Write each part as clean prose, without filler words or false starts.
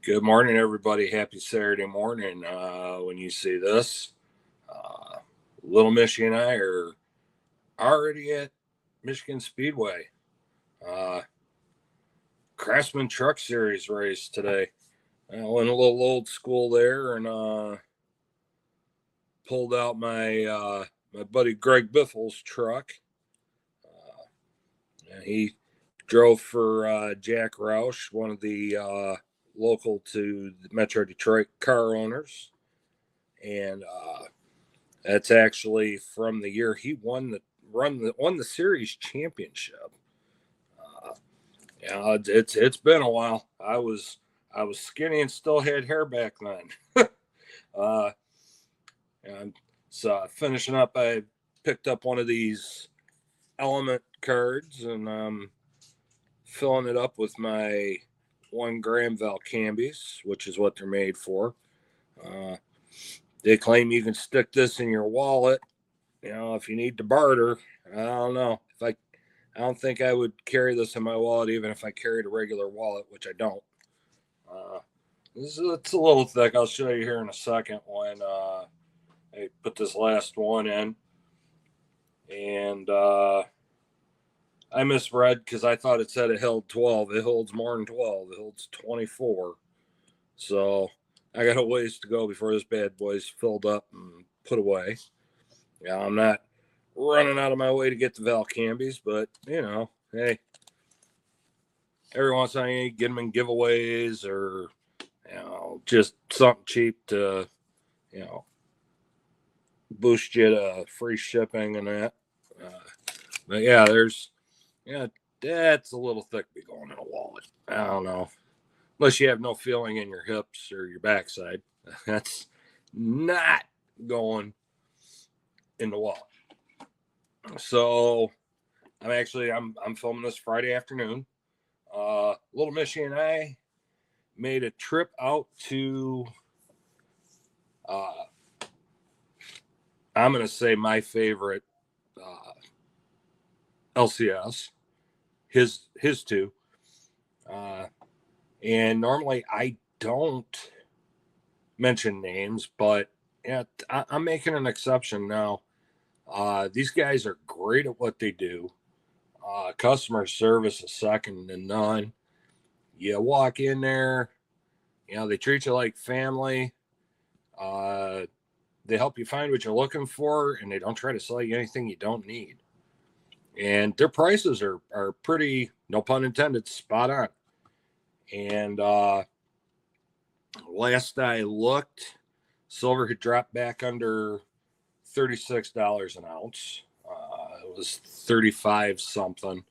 Good morning, everybody. Happy Saturday morning. When you see this, Little Mishy and I are already at Michigan Speedway. Craftsman Truck Series race today. I went a little old school there and pulled out my buddy Greg Biffle's truck. And he drove for Jack Roush, one of the local to the Metro Detroit car owners. And that's actually from the year he won the series championship. It's been a while. I was skinny and still had hair back then. And so finishing up, I picked up one of these element cards and filling it up with my 1 gram Valcambis, which is what they're made for. They claim you can stick this in your wallet, if you need to barter. I don't know. I don't think I would carry this in my wallet even if I carried a regular wallet, which I don't. It's a little thick. I'll show you here in a second when I put this last one in. And I misread because I thought it said it held 12. It holds more than 12. It holds 24. So I got a ways to go before this bad boy's filled up and put away. I'm not running out of my way to get the Valcambis, but, hey, every once in a while you get them in giveaways or, just something cheap to, boost you to free shipping and that. But, yeah, that's a little thick to be going in a wallet. I don't know. Unless you have no feeling in your hips or your backside. That's not going in the wallet. So I'm filming this Friday afternoon. Little Mishy and I made a trip out to I'm going to say my favorite LCS, his two. And normally I don't mention names, but I'm making an exception now. These guys are great at what they do. Customer service is second to none. You walk in there, they treat you like family. They help you find what you're looking for, and they don't try to sell you anything you don't need. And their prices are pretty, no pun intended, spot on. And last I looked, silver had dropped back under $36 an ounce. It was 35 something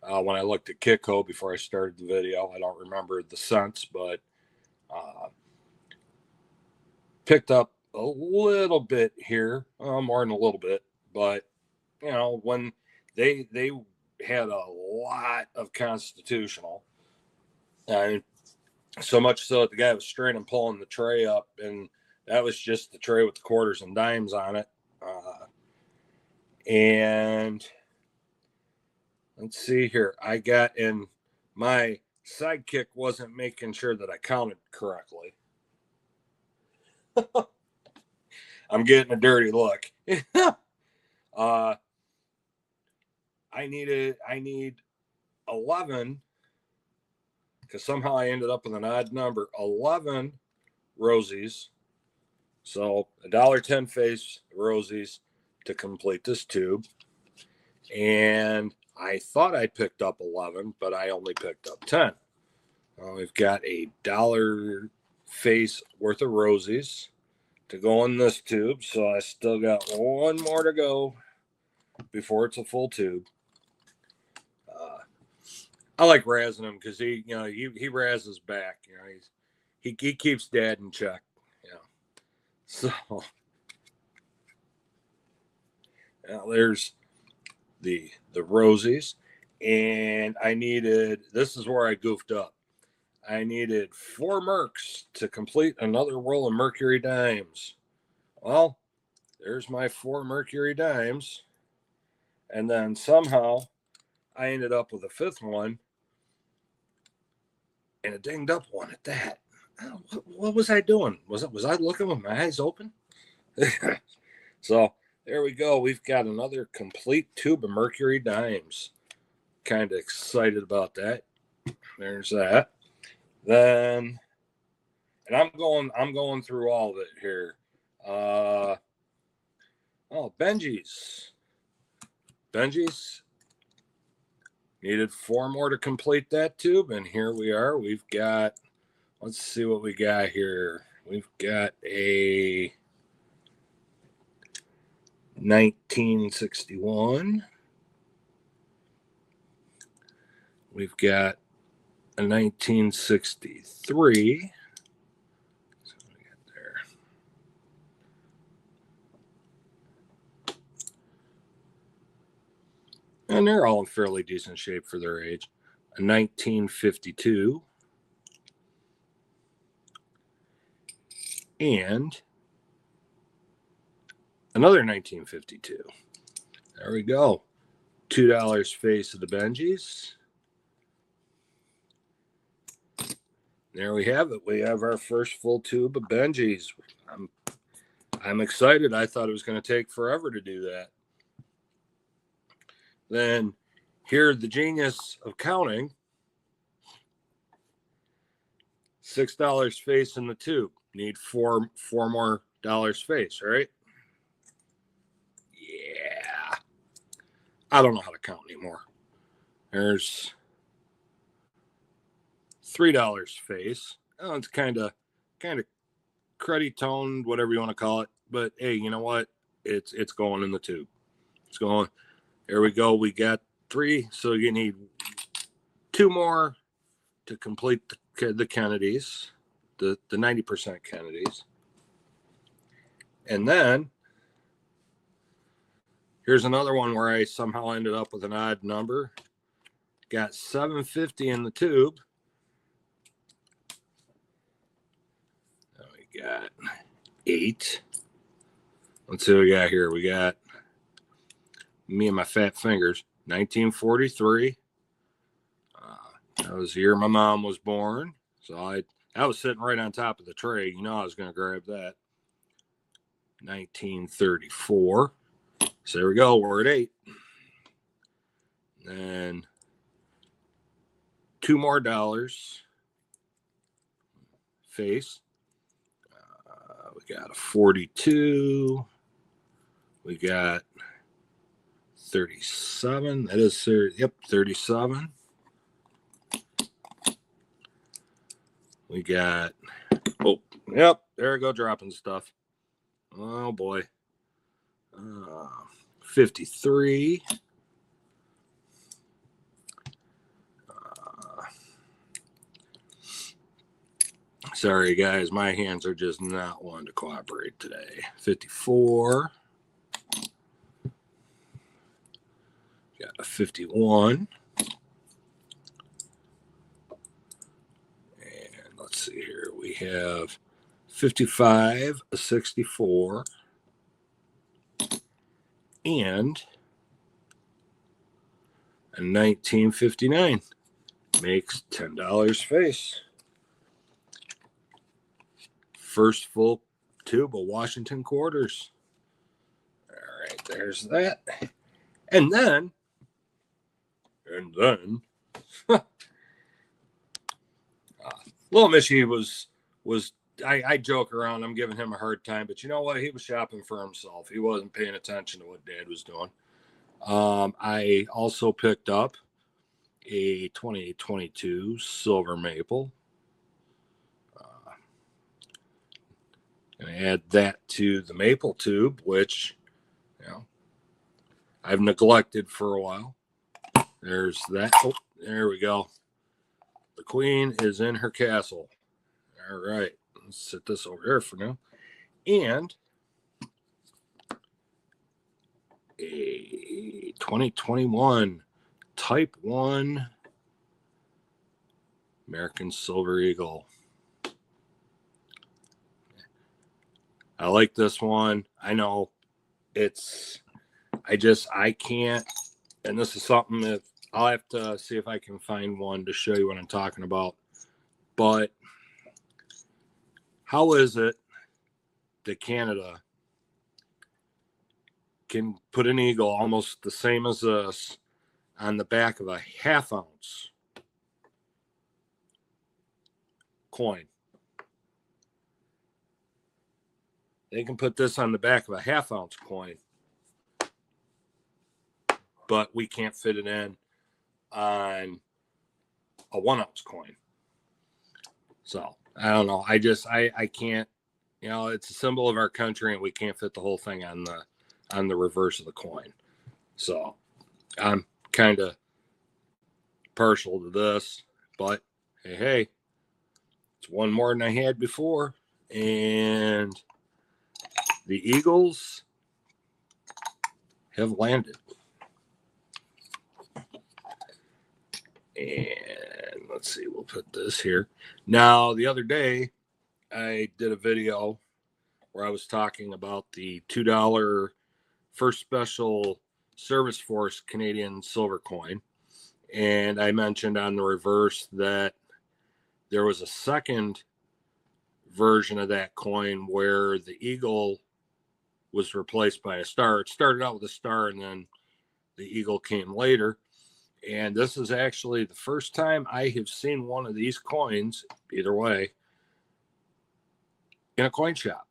when I looked at Kitco before I started the video. I don't remember the cents, but picked up a little bit here, more than a little bit. But when they had a lot of constitutional, and so much so that the guy was straight and pulling the tray up, and that was just the tray with the quarters and dimes on it. And let's see here. I got in my sidekick wasn't making sure that I counted correctly. I'm getting a dirty look. I need 11 because somehow I ended up with an odd number. 11 rosies. So $1.10 face rosies to complete this tube. And I thought I picked up 11, but I only picked up 10. We've got $1 face worth of rosies to go in this tube. So I still got one more to go before it's a full tube. I like razzing him because he razzes back. He keeps Dad in check. So there's the rosies, and this is where I goofed up. I needed 4 Mercs to complete another roll of Mercury dimes. Well, there's my 4 Mercury dimes, and then somehow I ended up with a 5th one and a dinged up one at that. what was I doing? Was I looking with my eyes open? So there we go. We've got another complete tube of Mercury dimes. Kind of excited about that. There's that. Then, and I'm going through all of it here. Benji's. Needed 4 more to complete that tube, and here we are. We've got, let's see what we got here. We've got a 1961. We've got a 1963. So we got there. And they're all in fairly decent shape for their age. A 1952. And another 1952. There we go. $2 face of the Benjis. There we have it. We have our first full tube of Benjis. I'm excited. I thought it was going to take forever to do that. Then here, the genius of counting. $6 face in the tube. Need four more dollars face, right? Yeah. I don't know how to count anymore. There's $3 face. Oh, it's kind of cruddy toned, whatever you want to call it. But hey, you know what? It's going in the tube. It's going. There we go. We got 3, so you need 2 more to complete the Kennedys, the 90% Kennedys. And then here's another one where I somehow ended up with an odd number. Got 750 in the tube. Now we got 8. Let's see what we got here. We got me and my fat fingers. 1943. That was the year my mom was born. So I was sitting right on top of the tray. You know I was going to grab that. 1934. So there we go. We're at 8. And 2 more dollars. Face. We got a 42. We got 37. That is, 37. We got, there we go, dropping stuff. Oh boy. 53. Sorry guys, my hands are just not wanting to cooperate today. 54. Got a 51. And let's see here. We have 55, a 64, and a 1959. Makes $10 face. First full tube of Washington quarters. All right, there's that. And then little Mishy was I joke around, I'm giving him a hard time, but you know what? He was shopping for himself. He wasn't paying attention to what Dad was doing. I also picked up a 2022 silver maple. And add that to the maple tube, which, I've neglected for a while. There's that. Oh, there we go. The queen is in her castle. All right. Let's set this over here for now. And a 2021 Type 1 American Silver Eagle. I like this one. I know I can't, and this is something that I'll have to see if I can find one to show you what I'm talking about. But How is it that Canada can put an eagle almost the same as this on the back of a half-ounce coin? They can put this on the back of a half-ounce coin, but we can't fit it in on a 1-ounce coin. So I don't know. I can't, it's a symbol of our country, and we can't fit the whole thing on the reverse of the coin. So I'm kind of partial to this, but hey, it's one more than I had before. And the Eagles have landed. And let's see, we'll put this here. Now, the other day, I did a video where I was talking about the $2 First Special Service Force Canadian silver coin. And I mentioned on the reverse that there was a second version of that coin where the eagle was replaced by a star. It started out with a star, and then the eagle came later. And this is actually the first time I have seen one of these coins, either way, in a coin shop.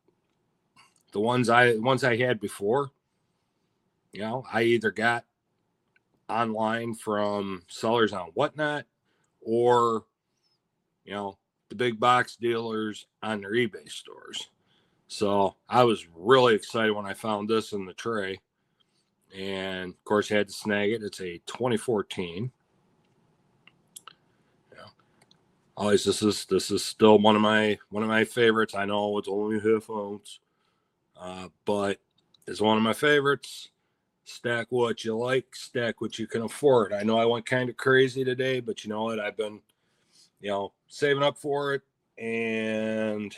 The ones I had before, I either got online from sellers on Whatnot, or the big box dealers on their eBay stores. So I was really excited when I found this in the tray, and of course I had to snag it. It's a 2014. Always, this is still one of my favorites. I know it's only half ounce, but it's one of my favorites. Stack what you like, stack what you can afford. I know I went kind of crazy today, but you know what? I've been, saving up for it, and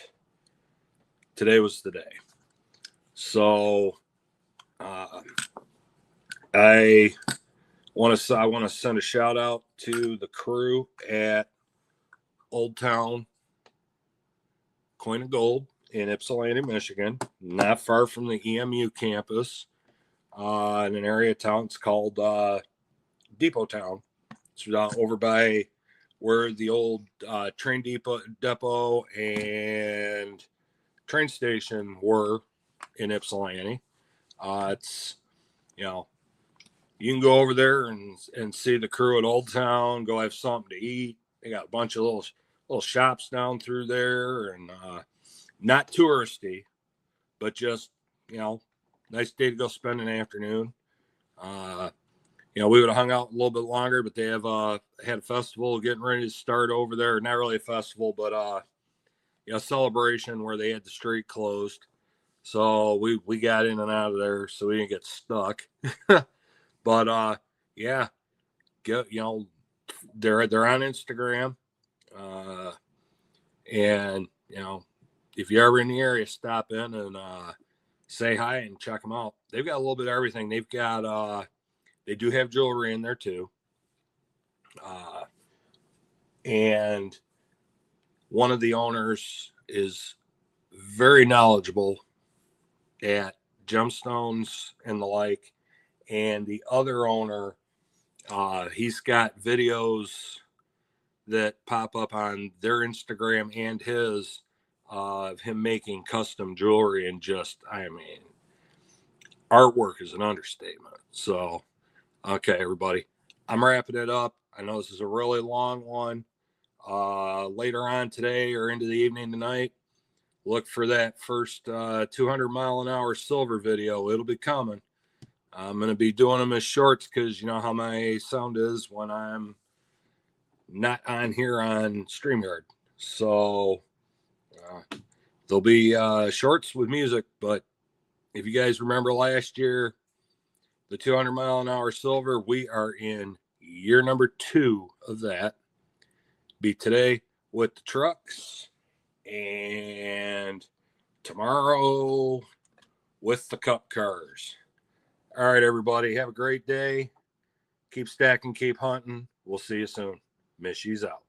today was the day. So I want to send a shout out to the crew at Olde Towne Coin Gold in Ypsilanti, Michigan, not far from the EMU campus, in an area of town. It's called Depot Town. It's over by where the old train depot and train station were in Ypsilanti. It's, you can go over there and see the crew at Olde Towne, go have something to eat. They got a bunch of little shops down through there, and not touristy, but just, nice day to go spend an afternoon. We would have hung out a little bit longer, but they have had a festival getting ready to start over there. Not really a festival, but a celebration where they had the street closed. So we got in and out of there so we didn't get stuck. But they're on Instagram. And if you're ever in the area, stop in and say hi and check them out. They've got a little bit of everything. They've got they do have jewelry in there too. And one of the owners is very knowledgeable at gemstones and the like. And the other owner, he's got videos that pop up on their Instagram and his, of him making custom jewelry, and just, artwork is an understatement. So, okay, everybody, I'm wrapping it up. I know this is a really long one. Later on today or into the evening tonight, look for that first 200-mile-an-hour silver video. It'll be coming. I'm going to be doing them as shorts because you know how my sound is when I'm not on here on StreamYard. So there'll be shorts with music. But if you guys remember last year, the 200-mile-an-hour silver, we are in year number 2 of that. Be today with the trucks, and tomorrow with the cup cars. All right, everybody, have a great day. Keep stacking, keep hunting. We'll see you soon. Miss you's out.